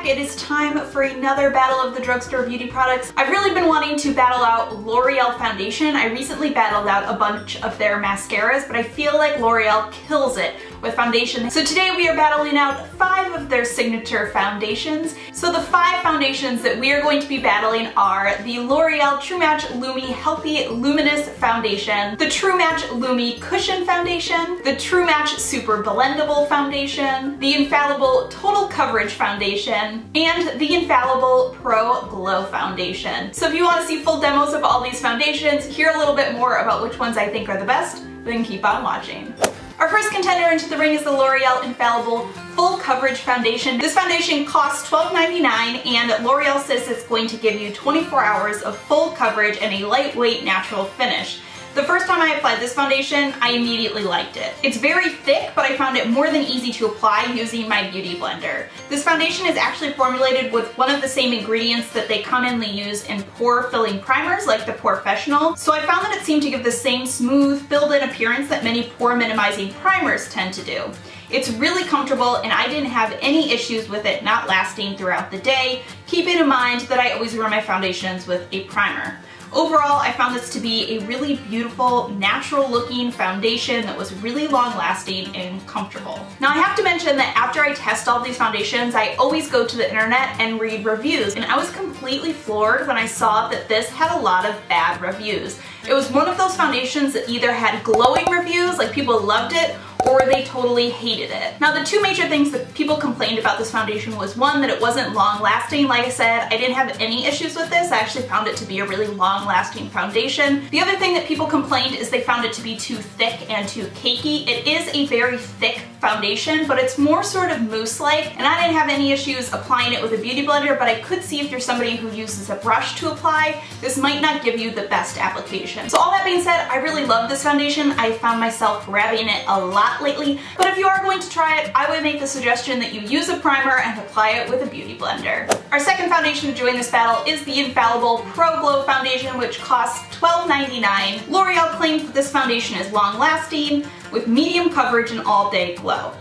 back. It is time for another battle of the drugstore beauty products. I've really been wanting to battle out L'Oreal foundation. I recently battled out a bunch of their mascaras, but I feel like L'Oreal kills it with foundation. So today we are battling out 5 of their signature foundations. So the 5 foundations that we are going to be battling are the L'Oreal True Match Lumi Healthy Luminous Foundation, the True Match Lumi Cushion Foundation, the True Match Super Blendable Foundation, the Infallible Total Coverage Foundation, and the Infallible Pro Glow Foundation. So if you want to see full demos of all these foundations, hear a little bit more about which ones I think are the best, then keep on watching. Our first contender into the ring is the L'Oreal Infallible Full Coverage Foundation. This foundation costs $12.99 and L'Oreal says it's going to give you 24 hours of full coverage and a lightweight natural finish. The first time I applied this foundation, I immediately liked it. It's very thick, but I found it more than easy to apply using my beauty blender. This foundation is actually formulated with one of the same ingredients that they commonly use in pore filling primers like the Porefessional, so I found that it seemed to give the same smooth, filled-in appearance that many pore minimizing primers tend to do. It's really comfortable and I didn't have any issues with it not lasting throughout the day, keeping in mind that I always wear my foundations with a primer. Overall, I found this to be a really beautiful, natural looking foundation that was really long lasting and comfortable. Now I have to mention that after I test all of these foundations, I always go to the internet and read reviews, and I was completely floored when I saw that this had a lot of bad reviews. It was one of those foundations that either had glowing reviews, like people loved it, or they totally hated it. Now the 2 major things that people complained about this foundation was, one, that it wasn't long lasting. Like I said, I didn't have any issues with this. I actually found it to be a really long lasting foundation. The other thing that people complained is they found it to be too thick and too cakey. It is a very thick foundation, but it's more sort of mousse-like, and I didn't have any issues applying it with a beauty blender, but I could see if you're somebody who uses a brush to apply, this might not give you the best application. So all that being said, I really love this foundation. I found myself grabbing it a lot lately, but if you are going to try it, I would make the suggestion that you use a primer and apply it with a beauty blender. Our second foundation to join this battle is the Infallible Pro Glow Foundation, which costs $12.99. L'Oreal claims that this foundation is long lasting, with medium coverage and all day glow.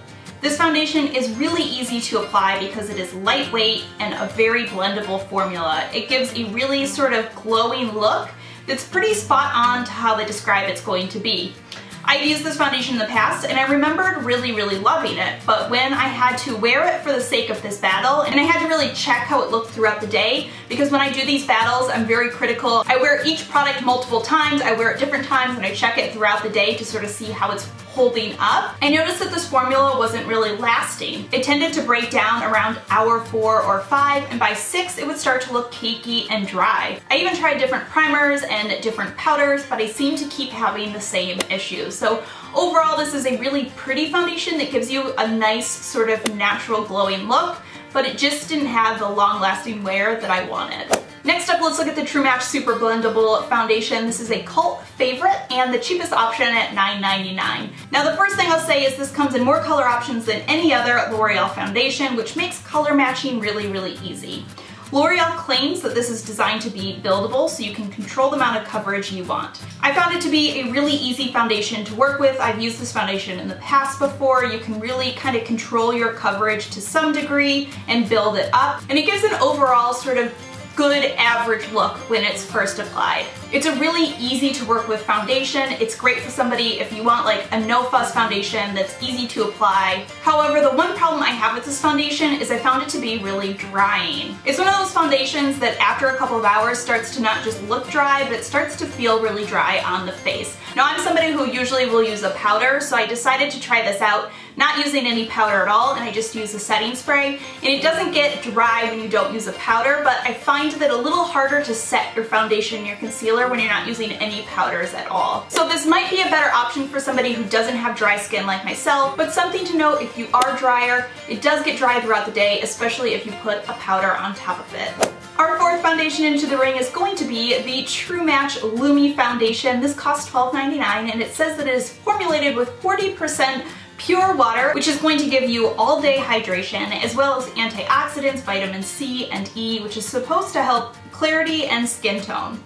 This foundation is really easy to apply because it is lightweight and a very blendable formula. It gives a really sort of glowing look that's pretty spot on to how they describe it's going to be. I've used this foundation in the past and I remembered really loving it, but when I had to wear it for the sake of this battle, and I had to really check how it looked throughout the day, because when I do these battles I'm very critical. I wear each product multiple times, I wear it different times, and I check it throughout the day to sort of see how it's holding up. I noticed that this formula wasn't really lasting. It tended to break down around hour 4 or 5, and by 6 it would start to look cakey and dry. I even tried different primers and different powders, but I seemed to keep having the same issues. So overall, this is a really pretty foundation that gives you a nice sort of natural glowing look, but it just didn't have the long-lasting wear that I wanted. Next up, let's look at the True Match Super Blendable Foundation. This is a cult favorite and the cheapest option at $9.99. Now the first thing I'll say is this comes in more color options than any other L'Oreal foundation, which makes color matching really easy. L'Oreal claims that this is designed to be buildable, so you can control the amount of coverage you want. I found it to be a really easy foundation to work with. I've used this foundation in the past before. You can really kind of control your coverage to some degree and build it up, and it gives an overall sort of good average look when it's first applied. It's a really easy to work with foundation. It's great for somebody if you want like a no-fuss foundation that's easy to apply. However, the one problem I have with this foundation is I found it to be really drying. It's one of those foundations that after a couple of hours starts to not just look dry, but it starts to feel really dry on the face. Now I'm somebody who usually will use a powder, so I decided to try this out not using any powder at all, and I just use a setting spray, and it doesn't get dry when you don't use a powder, but I find that a little harder to set your foundation and your concealer when you're not using any powders at all. So this might be a better option for somebody who doesn't have dry skin like myself, but something to note, if you are drier, it does get dry throughout the day, especially if you put a powder on top of it. Our fourth foundation into the ring is going to be the True Match Lumi Foundation. This costs $12.99 and it says that it is formulated with 40% pure water, which is going to give you all day hydration, as well as antioxidants, vitamin C and E, which is supposed to help clarity and skin tone.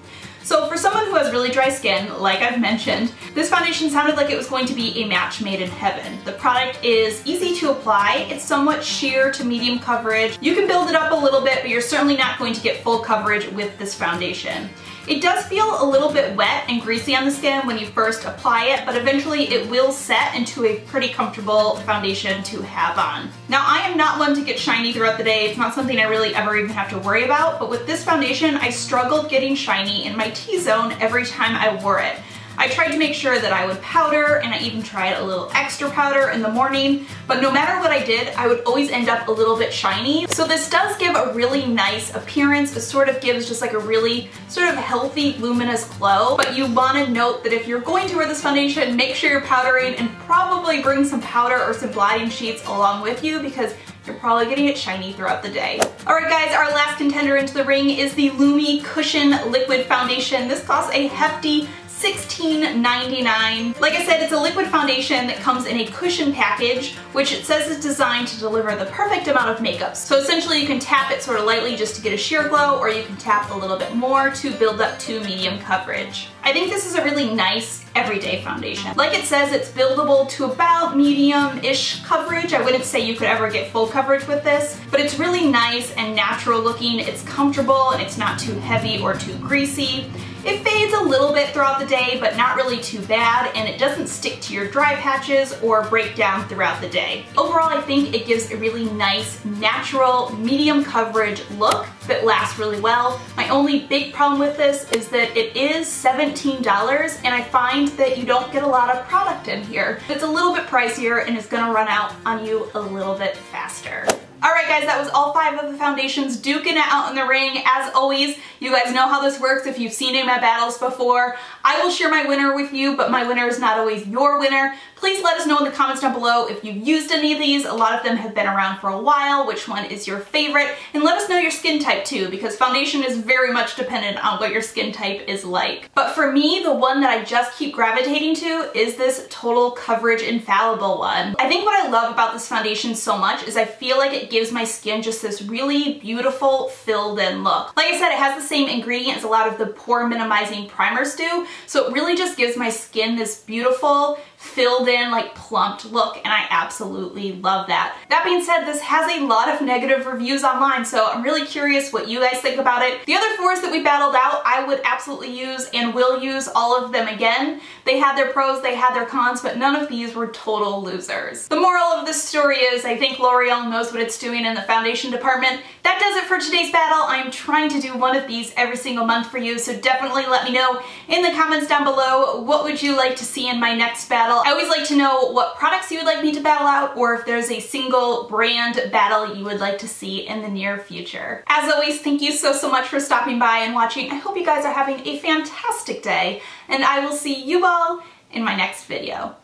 So for someone who has really dry skin, like I've mentioned, this foundation sounded like it was going to be a match made in heaven. The product is easy to apply, it's somewhat sheer to medium coverage. You can build it up a little bit, but you're certainly not going to get full coverage with this foundation. It does feel a little bit wet and greasy on the skin when you first apply it, but eventually it will set into a pretty comfortable foundation to have on. Now, I am not one to get shiny throughout the day. It's not something I really ever even have to worry about, but with this foundation, I struggled getting shiny in my T-zone every time I wore it. I tried to make sure that I would powder, and I even tried a little extra powder in the morning, but no matter what I did, I would always end up a little bit shiny. So this does give a really nice appearance. It sort of gives just like a really sort of healthy, luminous glow, but you want to note that if you're going to wear this foundation, make sure you're powdering and probably bring some powder or some blotting sheets along with you because you're probably getting it shiny throughout the day. Alright guys, our last contender into the ring is the Lumi Cushion Liquid Foundation. This costs a hefty $16.99. Like I said, it's a liquid foundation that comes in a cushion package, which it says is designed to deliver the perfect amount of makeup. So essentially you can tap it sort of lightly just to get a sheer glow, or you can tap a little bit more to build up to medium coverage. I think this is a really nice everyday foundation. Like it says, it's buildable to about medium-ish coverage. I wouldn't say you could ever get full coverage with this, but it's really nice and natural looking. It's comfortable and it's not too heavy or too greasy. It fades a little bit throughout the day, but not really too bad, and it doesn't stick to your dry patches or break down throughout the day. Overall, I think it gives a really nice, natural, medium coverage look that lasts really well. My only big problem with this is that it is $17, and I find that you don't get a lot of product in here. It's a little bit pricier, and it's gonna run out on you a little bit faster. Alright guys, that was all 5 of the foundations duking it out in the ring. As always, you guys know how this works if you've seen any of my battles before. I will share my winner with you, but my winner is not always your winner. Please let us know in the comments down below if you've used any of these. A lot of them have been around for a while. Which one is your favorite? And let us know your skin type too, because foundation is very much dependent on what your skin type is like. But for me, the one that I just keep gravitating to is this Total Coverage Infallible one. I think what I love about this foundation so much is I feel like it gives my skin just this really beautiful filled in look. Like I said, it has the same ingredients a lot of the pore minimizing primers do, so it really just gives my skin this beautiful filled in, like plumped look, and I absolutely love that. That being said, this has a lot of negative reviews online, so I'm really curious what you guys think about it. The other 4s that we battled out, I would absolutely use and will use all of them again. They had their pros, they had their cons, but none of these were total losers. The moral of this story is I think L'Oreal knows what it's doing in the foundation department. That does it for today's battle. I'm trying to do one of these every single month for you, so definitely let me know in the comments down below what would you like to see in my next battle. I always like to know what products you would like me to battle out, or if there's a single brand battle you would like to see in the near future. As always, thank you so much for stopping by and watching. I hope you guys are having a fantastic day, and I will see you all in my next video.